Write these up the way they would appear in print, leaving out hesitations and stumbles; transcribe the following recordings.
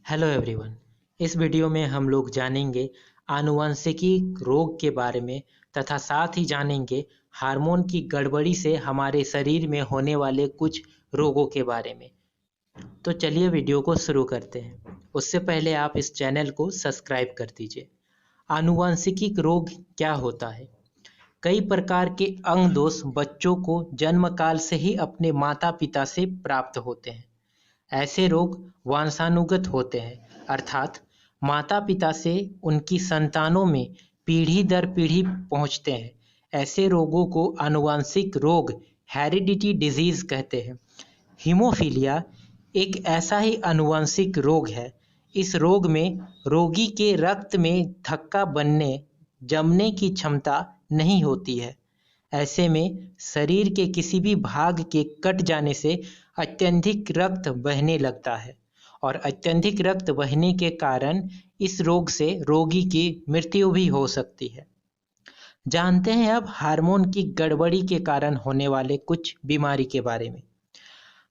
Hello everyone. इस video में हम लोग जानेंगे आनुवंशिकी रोग के बारे में तथा साथ ही जानेंगे हार्मोन की गड़बड़ी से हमारे शरीर में होने वाले कुछ रोगों के बारे में। तो चलिए वीडियो को शुरू करते हैं। उससे पहले आप इस चैनल को सब्सक्राइब कर दीजिए। आनुवंशिकी रोग क्या होता है? कई प्रकार के अंग दोष बच्चों को जन्म काल से ही अपने माता पिता से प्राप्त होते हैं। ऐसे रोग वंशानुगत होते हैं, अर्थात माता पिता से उनकी संतानों में पीढ़ी दर पीढ़ी पहुंचते हैं। ऐसे रोगों को आनुवंशिक रोग हेरिडिटी डिजीज कहते हैं। हीमोफीलिया एक ऐसा ही आनुवंशिक रोग है। इस रोग में रोगी के रक्त में थक्का बनने जमने की क्षमता नहीं होती है। ऐसे में शरीर के किसी भी भाग के कट जाने से अत्यधिक रक्त बहने लगता है और अत्यधिक रक्त बहने के कारण इस रोग से रोगी की मृत्यु भी हो सकती है। जानते हैं अब हार्मोन की गड़बड़ी के कारण होने वाले कुछ बीमारी के बारे में।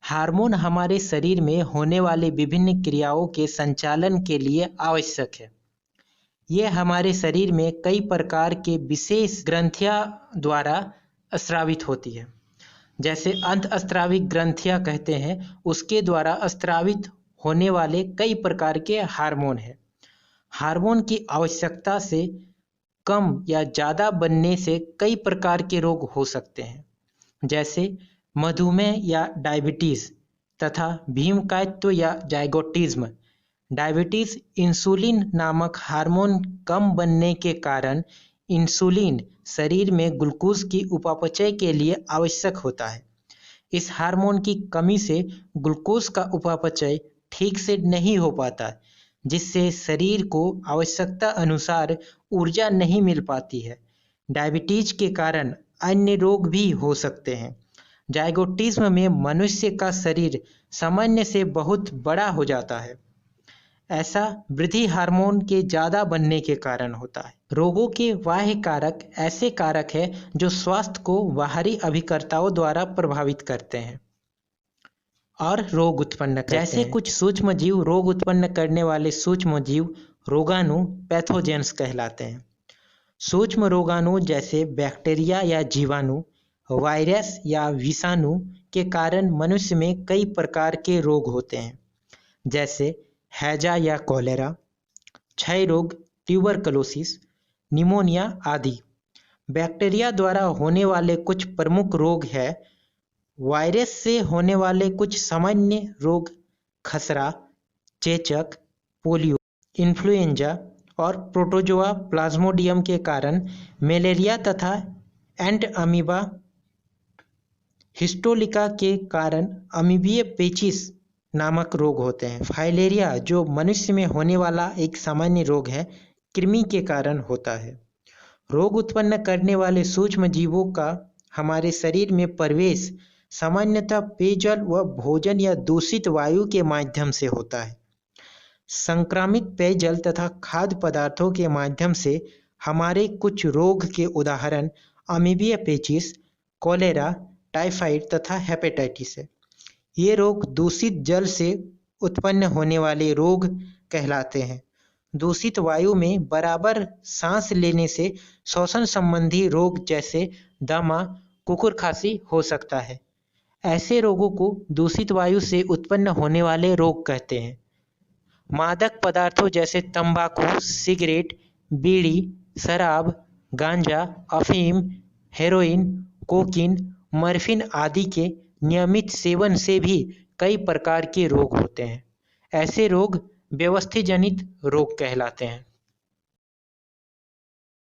हार्मोन हमारे शरीर में होने वाली विभिन्न क्रियाओं के संचालन के लिए आवश्यक है। ये हमारे शरीर में कई प्रकार के विशेष ग्रंथियां द्वारा स्रावित होती है, जैसे अंतःस्रावी ग्रंथियां कहते हैं। उसके द्वारा स्रावित होने वाले कई प्रकार के हार्मोन हैं। हार्मोन की आवश्यकता से कम या ज़्यादा बनने से कई प्रकार के रोग हो सकते हैं, जैसे मधुमेह या डायबिटीज़ तथा भीमकायत्व या जाइगोटिज्म। डायबिटीज इंसुलिन नामक हार्मोन कम बनने के कारण इंसुलिन शरीर में ग्लूकोज की उपापचय के लिए आवश्यक होता है। इस हार्मोन की कमी से ग्लूकोज का उपापचय ठीक से नहीं हो पाता, जिससे शरीर को आवश्यकता अनुसार ऊर्जा नहीं मिल पाती है। डायबिटीज के कारण अन्य रोग भी हो सकते हैं। जाइगोटिज्म में मनुष्य का शरीर सामान्य से बहुत बड़ा हो जाता है। ऐसा वृद्धि हार्मोन के ज़्यादा बनने के कारण होता है। रोगों के बाह्य कारक ऐसे कारक हैं जो स्वास्थ्य को बाहरी अभिकर्ताओं द्वारा प्रभावित करते हैं और रोग उत्पन्न करते हैं। जैसे कुछ सूक्ष्म जीव रोग उत्पन्न करने वाले सूक्ष्म जीव रोगाणु पैथोजेंस कहलाते हैं। सूक्ष्म रोगाणु जैसे बैक्टीरिया या जीवाणु, वायरस या विषाणु के कारण मनुष्य में कई प्रकार के रोग होते हैं, जैसे हैजा या कॉलेरा, क्षय रोग, ट्यूबरकुलोसिस, निमोनिया आदि। बैक्टीरिया द्वारा होने वाले कुछ प्रमुख रोग हैं। वायरस से होने वाले कुछ सामान्य रोग खसरा, चेचक, पोलियो, इन्फ्लुएंजा और प्रोटोजोआ प्लाज्मोडियम के कारण मलेरिया तथा एंट अमीबा हिस्टोलिका के कारण अमीबीय पेचिस नामक रोग होते हैं। फाइलेरिया जो मनुष्य में होने वाला एक सामान्य रोग है, कृमि के कारण होता है। रोग उत्पन्न करने वाले सूक्ष्म जीवों का हमारे शरीर में प्रवेश सामान्यतः पेयजल व भोजन या दूषित वायु के माध्यम से होता है। संक्रामित पेयजल तथा खाद्य पदार्थों के माध्यम से हमारे कुछ रोग के उदाहरण अमीबिया पेचिस, कॉलेरा, टाइफाइड तथा हेपेटाइटिस है। ये रोग दूषित जल से उत्पन्न होने वाले रोग कहलाते हैं। दूषित वायु में बराबर सांस लेने से श्वसन संबंधी रोग जैसे दमा, कुकुर खांसी हो सकता है। ऐसे रोगों को दूषित वायु से उत्पन्न होने वाले रोग कहते हैं। मादक पदार्थों जैसे तंबाकू, सिगरेट, बीड़ी, शराब, गांजा, अफीम, हेरोइन, कोकीन, मॉर्फिन आदि के नियमित सेवन से भी कई प्रकार के रोग होते हैं। ऐसे रोग व्यवस्थित जनित रोग कहलाते हैं।